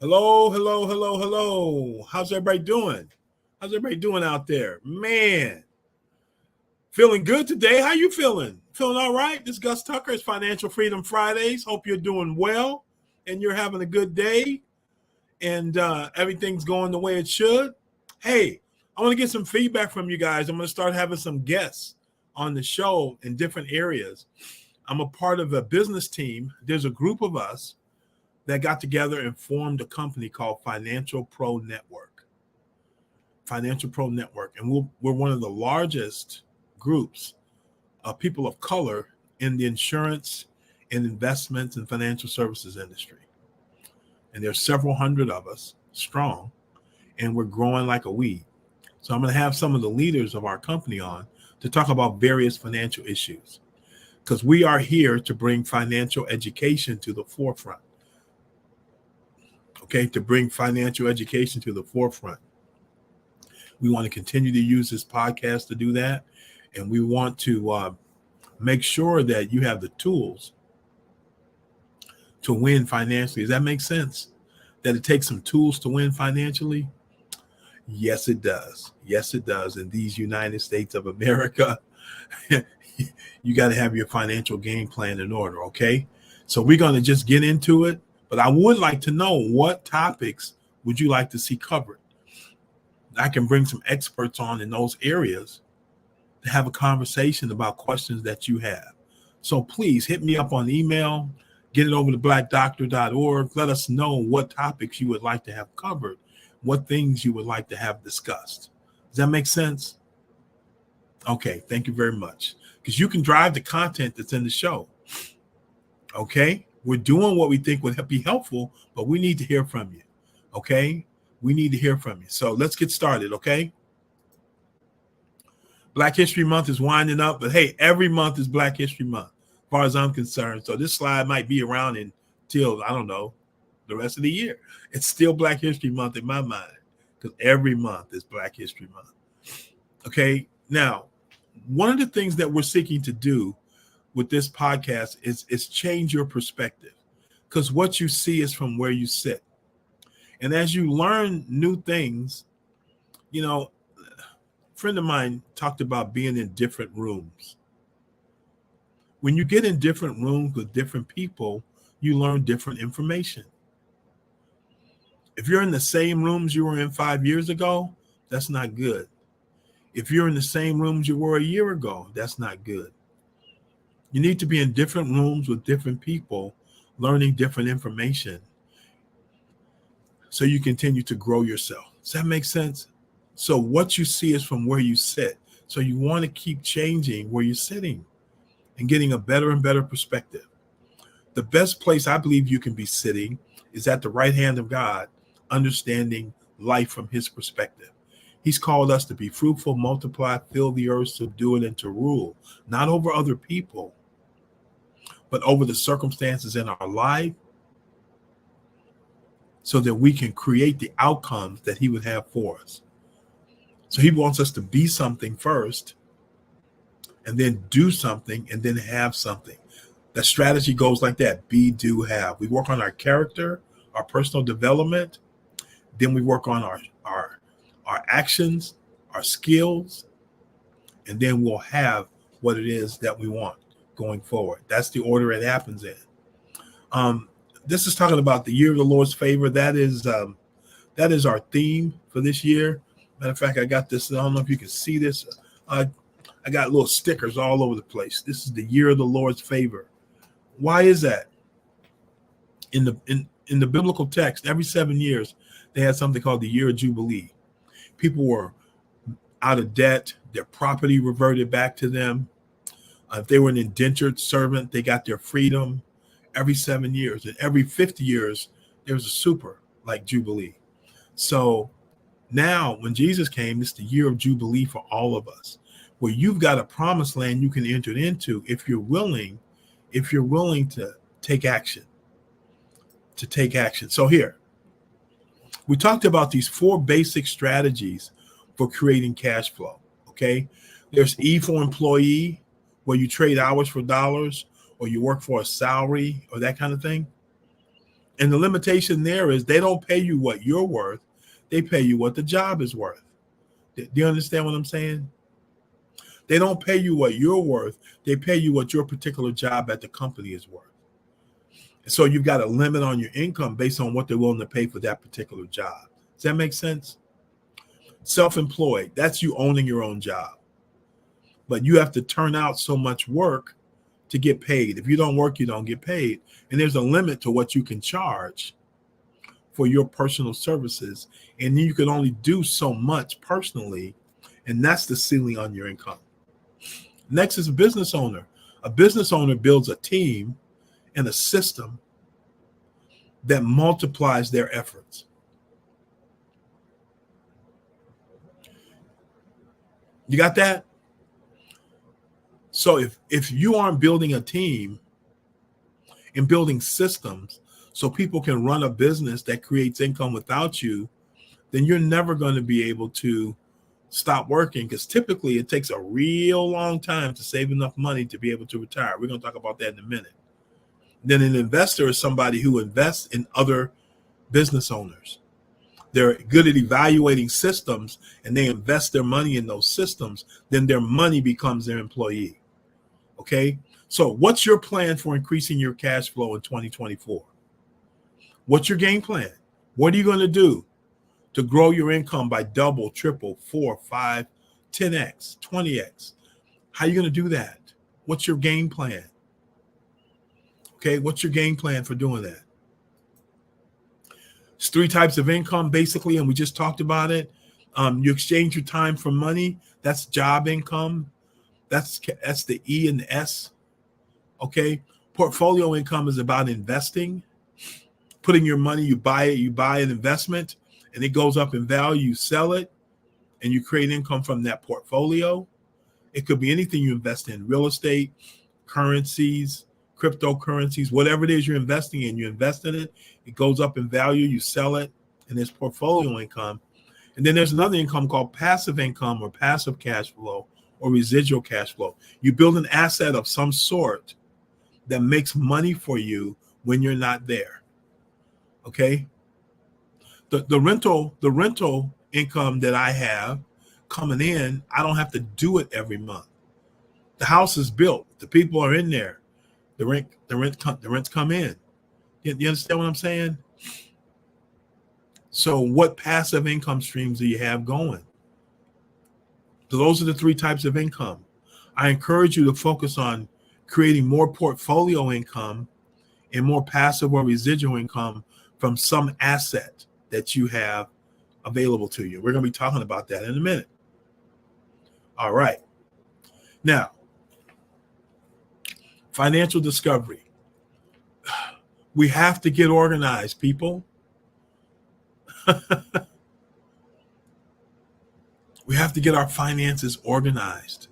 Hello, hello, hello, hello. How's everybody doing? How's everybody doing out there? Man, feeling good today. How you feeling? Feeling all right? This is Gus Tucker. It's Financial Freedom Fridays. Hope you're doing well and you're having a good day and everything's going the way it should. Hey, I want to get some feedback from you guys. I'm going to start having some guests on the show in different areas. I'm a part of a business team. There's a group of us that got together and formed a company called Financial Pro Network. Financial Pro Network. And we're one of the largest groups of people of color in the insurance and investments and financial services industry. And there's several hundred of us strong, and we're growing like a weed. So I'm going to have some of the leaders of our company on to talk about various financial issues, because we are here to bring financial education to the forefront. Okay, to bring financial education to the forefront. We want to continue to use this podcast to do that. And we want to make sure that you have the tools to win financially. Does that make sense? That it takes some tools to win financially? Yes, it does. Yes, it does. In these United States of America, you got to have your financial game plan in order, okay? So we're going to just get into it. But I would like to know, what topics would you like to see covered? I can bring some experts on in those areas to have a conversation about questions that you have. So please hit me up on email, get it over to blackdoctor.org. Let us know what topics you would like to have covered, what things you would like to have discussed. Does that make sense? Okay, thank you very much. Because you can drive the content that's in the show. Okay? We're doing what we think would be helpful, but we need to hear from you. Okay? We need to hear from you. So let's get started, okay? Black History Month is winding up, but hey, every month is Black History Month, as far as I'm concerned. So this slide might be around until, I don't know, the rest of the year. It's still Black History Month in my mind, because every month is Black History Month. Okay? Now, one of the things that we're seeking to do with this podcast is change your perspective, because what you see is from where you sit. And as you learn new things, a friend of mine talked about being in different rooms. When you get in different rooms with different people, you learn different information. If you're in the same rooms you were in 5 years ago, that's not good. If you're in the same rooms you were a year ago, that's not good. You need to be in different rooms with different people, learning different information, so you continue to grow yourself. Does that make sense? So what you see is from where you sit. So you want to keep changing where you're sitting and getting a better and better perspective. The best place I believe you can be sitting is at the right hand of God, understanding life from his perspective. He's called us to be fruitful, multiply, fill the earth, subdue it, and to rule, not over other people, but over the circumstances in our life, so that we can create the outcomes that he would have for us. So he wants us to be something first, and then do something, and then have something. The strategy goes like that: be, do, have. We work on our character, our personal development. Then we work on our actions, our skills, and then we'll have what it is that we want going forward. That's the order it happens in. This is talking about the year of the Lord's favor. That is our theme for this year. Matter of fact, I got this. I don't know if you can see this. I got little stickers all over the place. This is the year of the Lord's favor. Why is that? In the biblical text, every 7 years, they had something called the year of Jubilee. People were out of debt. Their property reverted back to them. If they were an indentured servant, they got their freedom every 7 years. And every 50 years, there was a super like Jubilee. So now when Jesus came, it's the year of Jubilee for all of us, where you've got a promised land you can enter into if you're willing to take action. So here, we talked about these 4 basic strategies for creating cash flow. Okay. There's E for employee, where you trade hours for dollars, or you work for a salary or that kind of thing. And the limitation there is they don't pay you what you're worth. They pay you what the job is worth. Do you understand what I'm saying? They don't pay you what you're worth. They pay you what your particular job at the company is worth. So you've got a limit on your income based on what they're willing to pay for that particular job. Does that make sense? Self-employed, that's you owning your own job. But you have to turn out so much work to get paid. If you don't work, you don't get paid. And there's a limit to what you can charge for your personal services. And you can only do so much personally. And that's the ceiling on your income. Next is a business owner. A business owner builds a team and a system that multiplies their efforts. You got that? So if you aren't building a team and building systems so people can run a business that creates income without you, then you're never going to be able to stop working, because typically it takes a real long time to save enough money to be able to retire. We're going to talk about that in a minute. Then an investor is somebody who invests in other business owners. They're good at evaluating systems and they invest their money in those systems. Then their money becomes their employee. Okay. So what's your plan for increasing your cash flow in 2024? What's your game plan? What are you going to do to grow your income by double, triple, 4, 5, 10x, 20x? How are you going to do that? What's your game plan? Okay, what's your game plan for doing that? It's 3 types of income, basically, and we just talked about it. You exchange your time for money. That's job income. That's the E and the S. Okay, portfolio income is about investing, putting your money. You buy an investment, and it goes up in value. You sell it, and you create income from that portfolio. It could be anything you invest in: real estate, currencies, cryptocurrencies, whatever it is you're investing in, you invest in it, it goes up in value, you sell it, and there's portfolio income. And then there's another income called passive income or passive cash flow or residual cash flow. You build an asset of some sort that makes money for you when you're not there. Okay? The rental income that I have coming in, I don't have to do it every month. The house is built, the people are in there. The rents come in. You understand what I'm saying? So what passive income streams do you have going? So those are the 3 types of income. I encourage you to focus on creating more portfolio income and more passive or residual income from some asset that you have available to you. We're going to be talking about that in a minute. All right. Now, financial discovery. We have to get organized, people. We have to get our finances organized.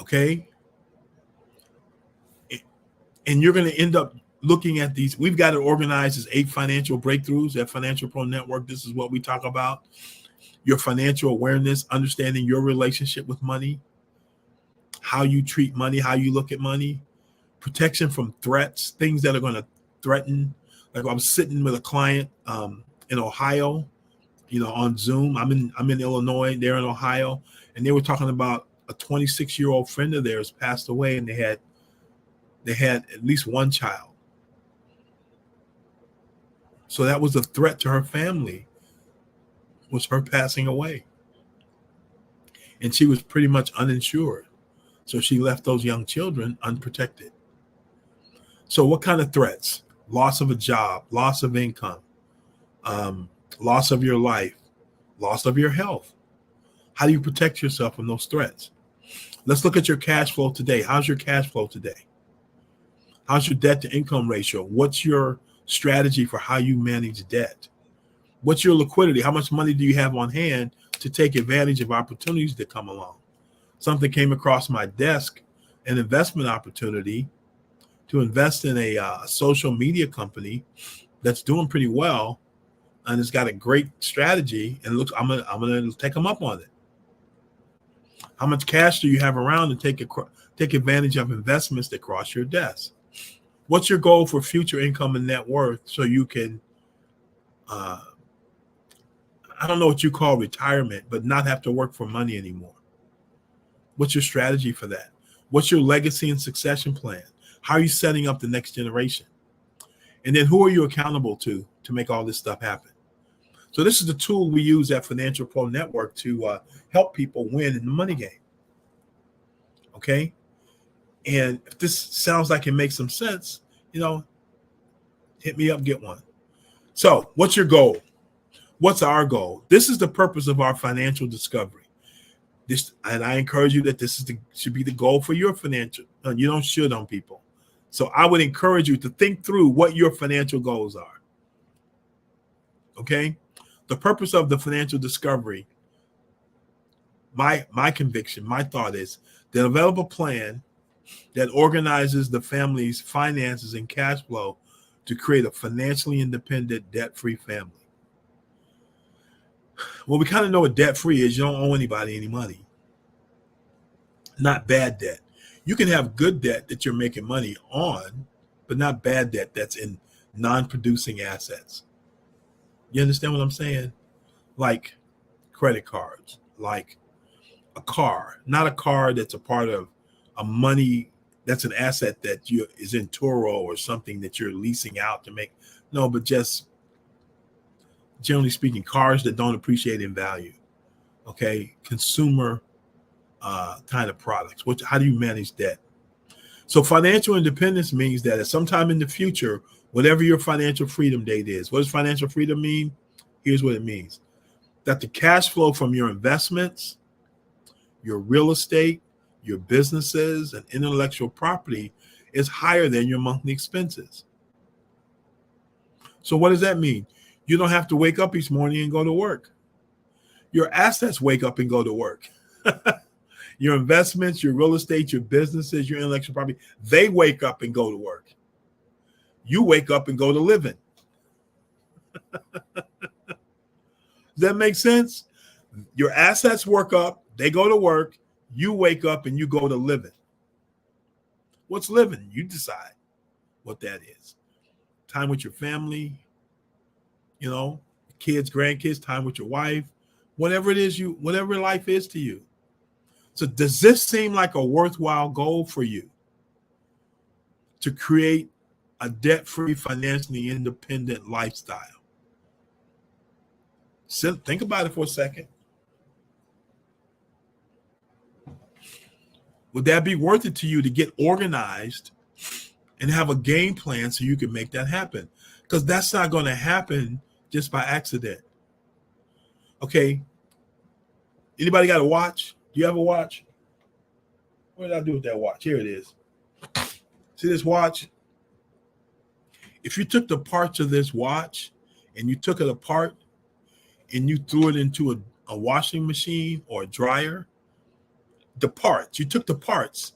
Okay? And you're going to end up looking at these. We've got it organized as 8 financial breakthroughs at Financial Pro Network. This is what we talk about. Your financial awareness, understanding your relationship with money, how you treat money, how you look at money, protection from threats, things that are going to threaten. Like I was sitting with a client in Ohio, on Zoom. I'm in Illinois, they're in Ohio, and they were talking about a 26-year-old friend of theirs passed away, and they had at least one child. So that was a threat to her family, was her passing away. And she was pretty much uninsured. So she left those young children unprotected. So what kind of threats? Loss of a job, loss of income, loss of your life, loss of your health. How do you protect yourself from those threats? Let's look at your cash flow today. How's your cash flow today? How's your debt to income ratio? What's your strategy for how you manage debt? What's your liquidity? How much money do you have on hand to take advantage of opportunities that come along? Something came across my desk, an investment opportunity to invest in a social media company that's doing pretty well, and it's got a great strategy. And looks, I'm gonna take them up on it. How much cash do you have around to take advantage of investments that cross your desk? What's your goal for future income and net worth so you can, I don't know what you call retirement, but not have to work for money anymore? What's your strategy for that? What's your legacy and succession plan? How are you setting up the next generation? And then who are you accountable to make all this stuff happen? So this is the tool we use at Financial Pro Network to help people win in the money game. Okay? And if this sounds like it makes some sense, hit me up, get one. So what's your goal? What's our goal? This is the purpose of our financial discovery. And I encourage you that this should be the goal for your financial. You don't should on people. So I would encourage you to think through what your financial goals are. Okay? The purpose of the financial discovery, my conviction, my thought is to develop a plan that organizes the family's finances and cash flow to create a financially independent, debt-free family. Well, we kind of know what debt-free is. You don't owe anybody any money. Not bad debt. You can have good debt that you're making money on, but not bad debt that's in non-producing assets. You understand what I'm saying? Like credit cards, like a car, not a car that's a part of a money that's an asset that is in Turo or something that you're leasing out to make. No, but just generally speaking, cars that don't appreciate in value. Okay, consumer kind of products. How do you manage debt? So financial independence means that at some time in the future, whatever your financial freedom date is, what does financial freedom mean? Here's what it means. That the cash flow from your investments, your real estate, your businesses, and intellectual property is higher than your monthly expenses. So what does that mean? You don't have to wake up each morning and go to work. Your assets wake up and go to work. Your investments, your real estate, your businesses, your intellectual property, they wake up and go to work. You wake up and go to living. Does that make sense? Your assets work up, they go to work, you wake up and you go to living. What's living? You decide what that is. Time with your family, kids, grandkids, time with your wife, whatever it is whatever life is to you. So does this seem like a worthwhile goal for you to create a debt-free, financially independent lifestyle? So think about it for a second. Would that be worth it to you to get organized and have a game plan so you can make that happen? Because that's not going to happen just by accident. Okay. Anybody got a watch? Do you have a watch? What did I do with that watch? Here it is. See this watch? If you took the parts of this watch and you took it apart and you threw it into a washing machine or a dryer, you took the parts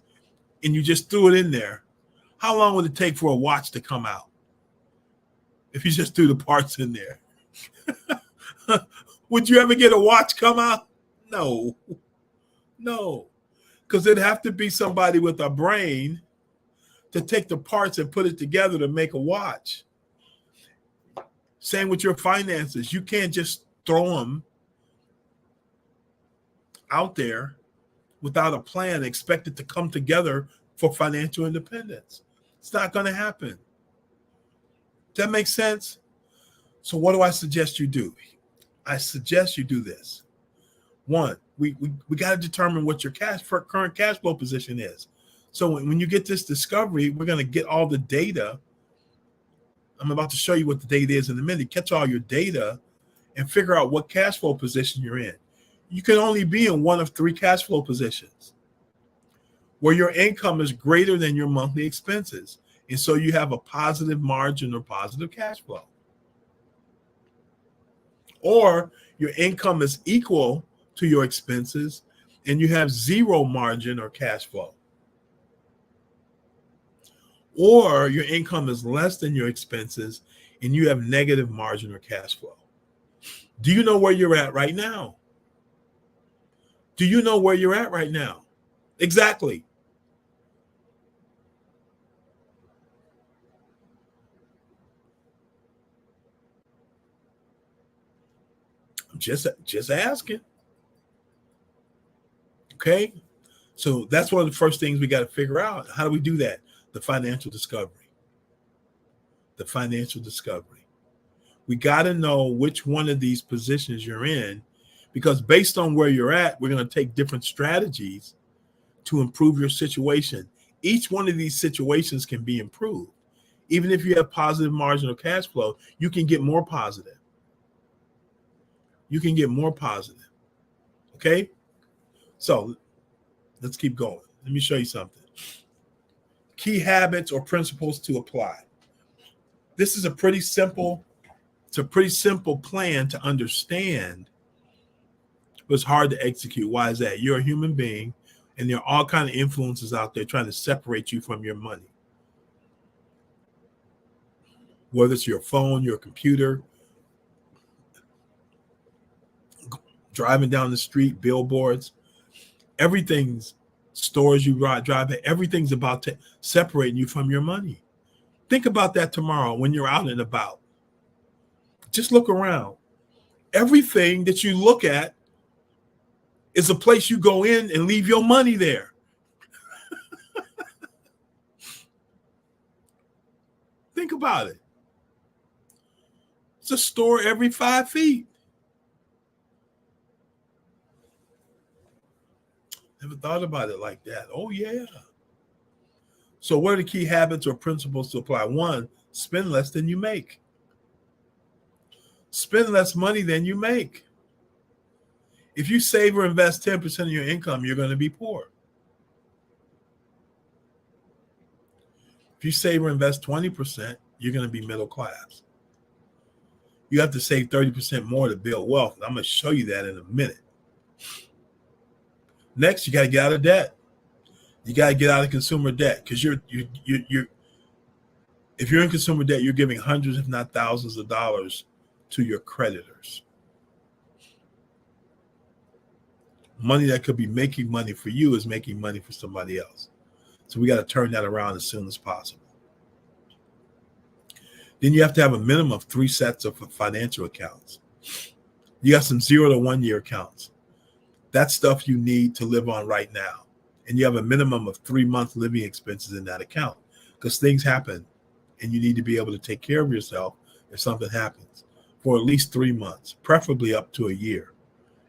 and you just threw it in there, how long would it take for a watch to come out? If you just threw the parts in there. Would you ever get a watch come out? No. Because it'd have to be somebody with a brain to take the parts and put it together to make a watch. Same with your finances. You can't just throw them out there without a plan and expect it to come together for financial independence. It's not going to happen. Does that make sense? So what do I suggest you do? I suggest you do this. One, we got to determine what your current cash flow position is. So when you get this discovery, we're going to get all the data. I'm about to show you what the data is in a minute. Catch all your data and figure out what cash flow position you're in. You can only be in one of three cash flow positions where your income is greater than your monthly expenses. And so you have a positive margin or positive cash flow. Or your income is equal to your expenses and you have zero margin or cash flow. Or your income is less than your expenses and you have negative margin or cash flow. Do you know where you're at right now? Do you know where you're at right now? Exactly. Just asking. Okay. So that's one of the first things we got to figure out. How do we do that? The financial discovery. The financial discovery. We got to know which one of these positions you're in, because based on where you're at, we're going to take different strategies to improve your situation. Each one of these situations can be improved. Even if you have positive marginal cash flow, you can get more positive. You can get more positive. Okay? So let's keep going. Let me show you something. Key habits or principles to apply. This is a pretty simple plan to understand, but it's hard to execute. Why is that? You're a human being, and there are all kinds of influences out there trying to separate you from your money. Whether it's your phone, your computer, driving down the street, billboards, everything's stores you drive at, everything's about separating you from your money. Think about that tomorrow when you're out and about. Just look around. Everything that you look at is a place you go in and leave your money there. Think about it. It's a store every 5 feet. Never thought about it like that. Oh, yeah. So what are the key habits or principles to apply? 1, spend less than you make. Spend less money than you make. If you save or invest 10% of your income, you're going to be poor. If you save or invest 20%, you're going to be middle class. You have to save 30% more to build wealth. I'm going to show you that in a minute. Next, you got to get out of debt. You got to get out of consumer debt, because if you're in consumer debt, you're giving hundreds, if not thousands of dollars to your creditors. Money that could be making money for you is making money for somebody else. So we got to turn that around as soon as possible. Then you have to have a minimum of 3 sets of financial accounts. You got some 0 to 1 year accounts. That's stuff you need to live on right now. And you have a minimum of 3 month living expenses in that account, because things happen and you need to be able to take care of yourself if something happens for at least 3 months, preferably up to a year,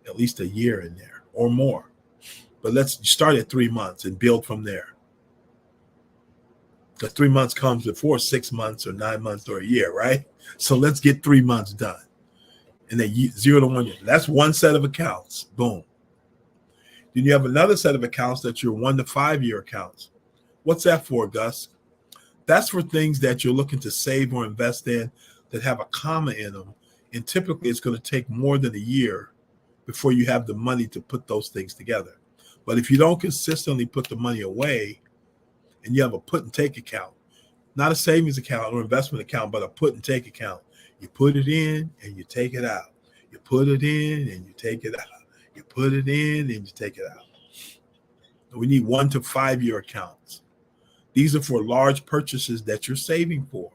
at least a year in there or more. But let's start at 3 months and build from there. Because 3 months comes before 6 months or 9 months or a year, right? So let's get 3 months done. And then 0 to 1 year. That's one set of accounts. Boom. Then you have another set of accounts that's your 1 to 5 year accounts. What's that for, Gus? That's for things that you're looking to save or invest in that have a comma in them. And typically it's going to take more than a year before you have the money to put those things together. But if you don't consistently put the money away, and you have a put and take account, not a savings account or investment account, but a put and take account, you put it in and you take it out. You put it in and you take it out. You put it in and you take it out. We need 1 to 5 year accounts. These are for large purchases that you're saving for.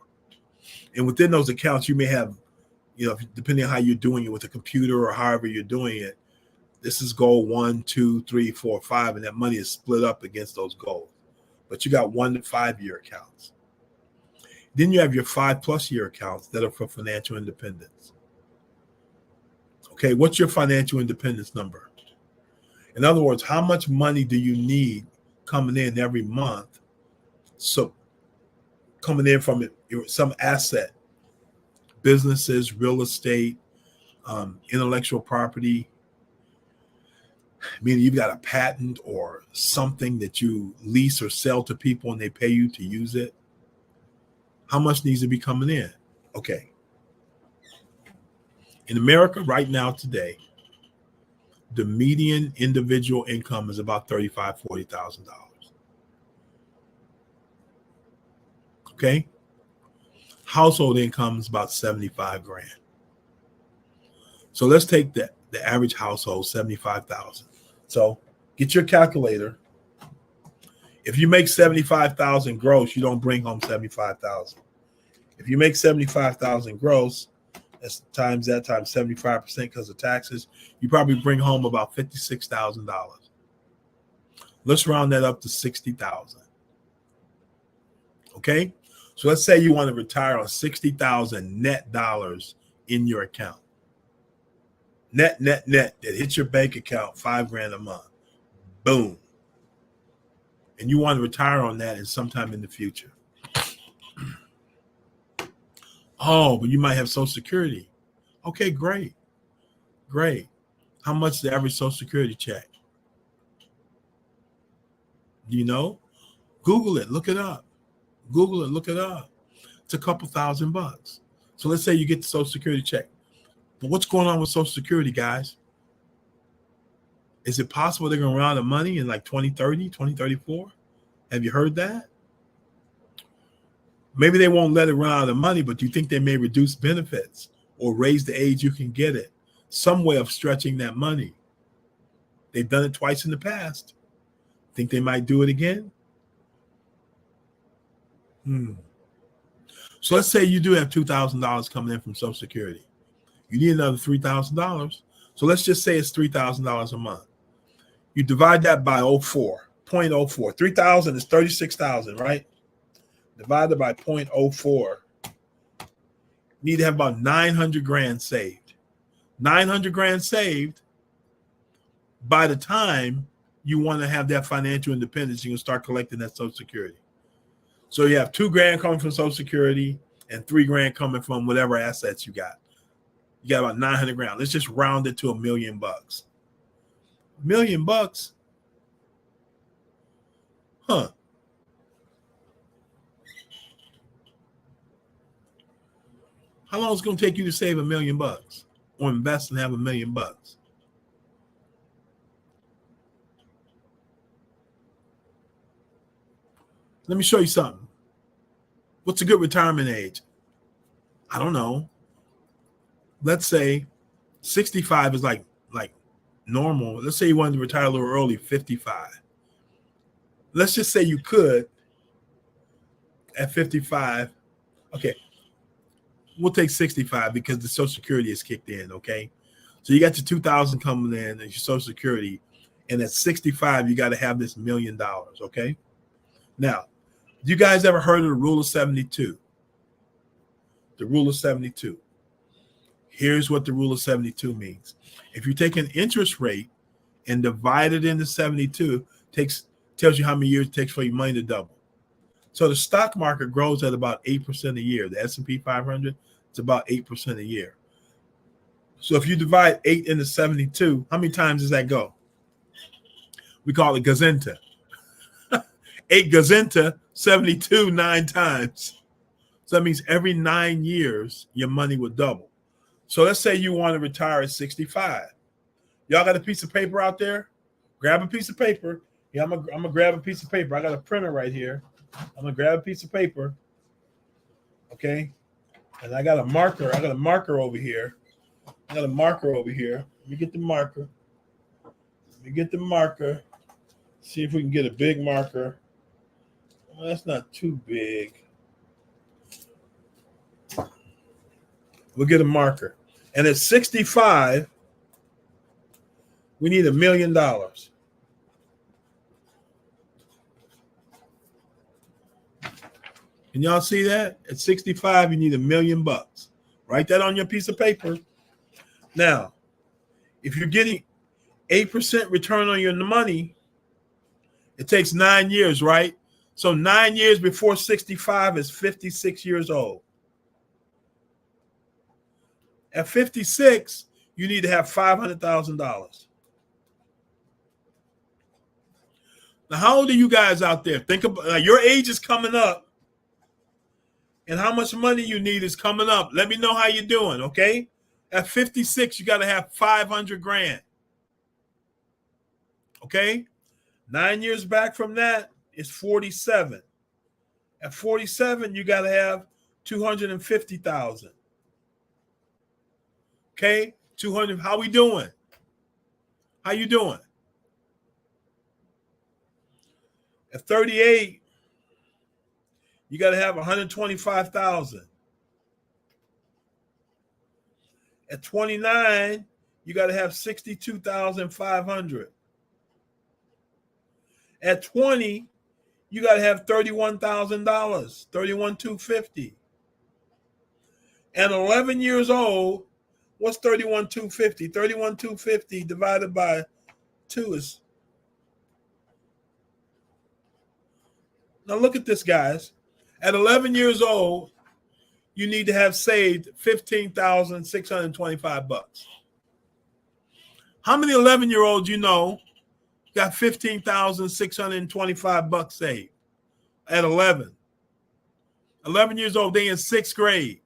And within those accounts, you may have, depending on how you're doing it with a computer or however you're doing it, this is goal 1, 2, 3, 4, 5, and that money is split up against those goals. But you got 1 to 5 year accounts. Then you have your 5+ year accounts that are for financial independence. Okay, what's your financial independence number? In other words, how much money do you need coming in every month? So coming in from some asset, businesses, real estate, intellectual property, meaning you've got a patent or something that you lease or sell to people and they pay you to use it. How much needs to be coming in? Okay. In America right now today, the median individual income is about $35,000, $40,000. Okay. Household income is about 75 grand. So let's take the average household, 75,000. So get your calculator. If you make 75,000 gross, you don't bring home 75,000. If you make 75,000 gross, That's times that times 75% because of taxes. You probably bring home about $56,000. Let's round that up to 60,000. Okay, so let's say you want to retire on 60,000 net dollars in your account. Net that hits your bank account, $5,000 a month. Boom. And you want to retire on that in sometime in the future. Oh, but you might have Social Security. Okay, great. How much is the average Social Security check? Do you know? Google it, look it up. It's a couple $1,000. So let's say you get the Social Security check. But what's going on with Social Security, guys? Is it possible they're going to run out of money in like 2030, 2034? Have you heard that? Maybe they won't let it run out of money, but do you think they may reduce benefits or raise the age you can get it? Some way of stretching that money. They've done it twice in the past. Think they might do it again? So let's say you do have $2,000 coming in from Social Security. You need another $3,000. So let's just say it's $3,000 a month. You divide that by 0.04. 3,000 is 36,000, right? Divided by 0.04. You need to have about 900 grand saved. 900 grand saved by the time you want to have that financial independence, you can start collecting that Social Security. So you have $2,000 coming from Social Security and $3,000 coming from whatever assets you got. You got about 900 grand. Let's just round it to $1 million. $1 million? Huh. How long is it going to take you to save $1 million or invest and have $1 million? Let me show you something. What's a good retirement age? I don't know. Let's say 65 is like normal. Let's say you wanted to retire a little early, 55. Let's just say you could at 55. Okay. We'll take 65 because the Social Security is kicked in, okay? So you got your 2,000 coming in and your Social Security, and at 65, you got to have this $1 million, okay? Now, you guys ever heard of the rule of 72? The rule of 72. Here's what the rule of 72 means. If you take an interest rate and divide it into 72, tells you how many years it takes for your money to double. So the stock market grows at about 8% a year. The S&P 500, it's about 8% a year. So if you divide 8 into 72, how many times does that go? We call it gazenta. 8 gazenta, 72, 9 times. So that means every 9 years, your money would double. So let's say you want to retire at 65. Y'all got a piece of paper out there? Grab a piece of paper. Yeah, I'm gonna grab a piece of paper. I got a printer right here. I'm gonna grab a piece of paper. Okay. And I got a marker. I got a marker over here. Let me get the marker. See if we can get a big marker. Well, that's not too big. We'll get a marker. And at 65, we need $1 million. Can y'all see that? At 65, you need $1 million. Write that on your piece of paper. Now, if you're getting 8% return on your money, it takes 9 years, right? So 9 years before 65 is 56 years old. At 56, you need to have $500,000. Now, how old are you guys out there? Think about your age is coming up, and how much money you need is coming up. Let me know how you're doing, okay? At 56, you got to have 500 grand. Okay? 9 years back from that is 47. At 47, you got to have 250,000. Okay? 200. How we doing? How you doing? At 38, you got to have 125,000. At 29, you got to have 62,500. At 20, you got to have $31,000, 31,250. And 11 years old, what's 31,250? 31,250 divided by 2 is. Now look at this, guys. At 11 years old, you need to have saved $15,625. How many 11-year-olds you know got $15,625 saved at 11? 11 years old, they in 6th grade.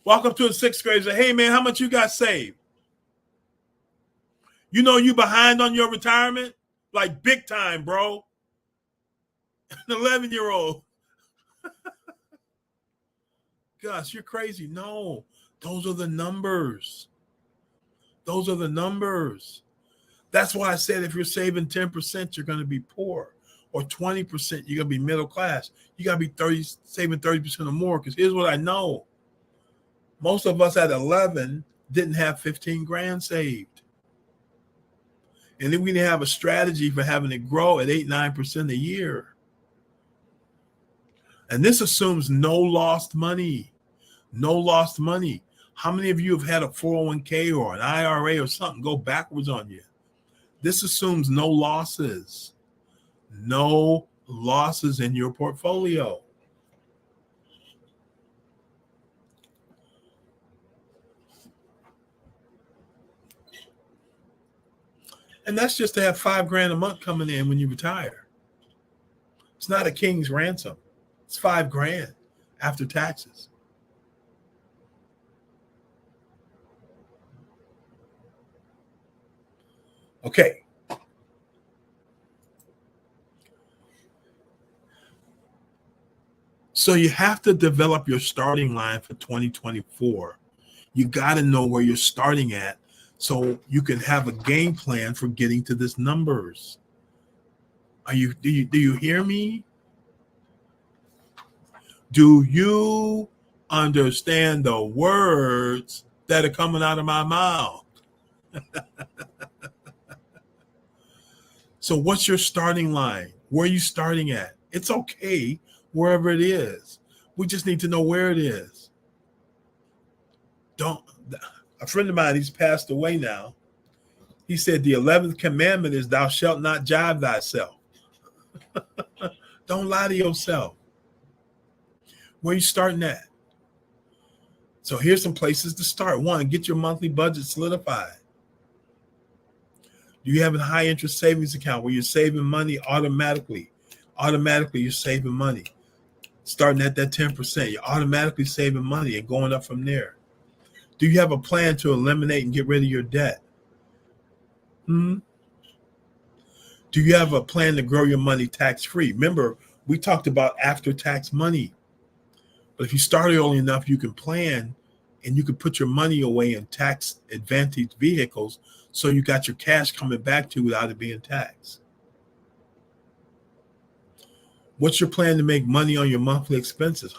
Walk up to a 6th grade and say, hey, man, how much you got saved? You know you behind on your retirement? Like big time, bro. An 11-year-old. Gus, you're crazy. No, those are the numbers. Those are the numbers. That's why I said if you're saving 10%, you're going to be poor. Or 20%, you're going to be middle class. You got to be saving 30% or more. Because here's what I know. Most of us at 11 didn't have 15 grand saved. And then we didn't have a strategy for having it grow at 8-9% a year. And this assumes no lost money. No lost money. How many of you have had a 401k or an IRA or something go backwards on you? This assumes no losses. No losses in your portfolio. And that's just to have $5 grand a month coming in when you retire. It's not a king's ransom. It's $5 grand after taxes. Okay. So you have to develop your starting line for 2024. You got to know where you're starting at so you can have a game plan for getting to this numbers. Do you hear me? Do you understand the words that are coming out of my mouth? So what's your starting line? Where are you starting at? It's okay wherever it is. We just need to know where it is. A friend of mine, he's passed away now. He said the 11th commandment is thou shalt not jive thyself. Don't lie to yourself. Where are you starting at? So here's some places to start. One, get your monthly budget solidified. Do you have a high interest savings account where you're saving money automatically? Automatically, you're saving money. Starting at that 10%, you're automatically saving money and going up from there. Do you have a plan to eliminate and get rid of your debt? Do you have a plan to grow your money tax-free? Remember, we talked about after-tax money. But if you start early enough, you can plan and you can put your money away in tax-advantaged vehicles so you got your cash coming back to you without it being taxed. What's your plan to make money on your monthly expenses?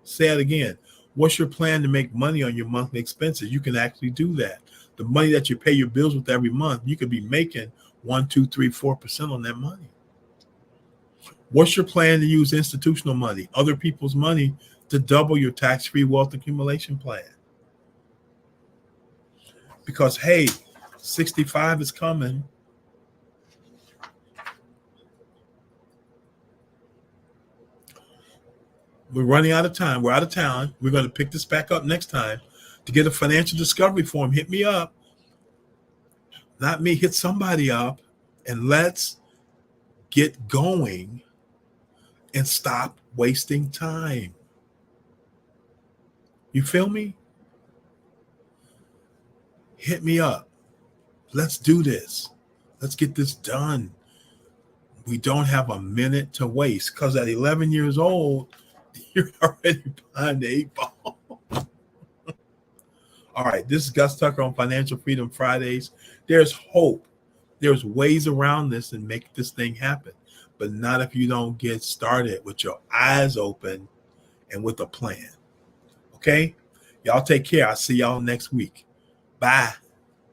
Say it again. What's your plan to make money on your monthly expenses? You can actually do that. The money that you pay your bills with every month, you could be making 1, 2, 3, 4% on that money. What's your plan to use institutional money, other people's money, to double your tax-free wealth accumulation plan? Because, hey, 65 is coming. We're running out of time. We're out of town. We're going to pick this back up next time. To get a financial discovery form, hit me up. Not me, hit somebody up, and let's get going and stop wasting time. You feel me? Hit me up. Let's do this. Let's get this done. We don't have a minute to waste because at 11 years old, you're already behind the 8 ball. All right, this is Gus Tucker on Financial Freedom Fridays. There's hope. There's ways around this and make this thing happen, but not if you don't get started with your eyes open and with a plan. Okay? Y'all take care. I'll see y'all next week. Bye.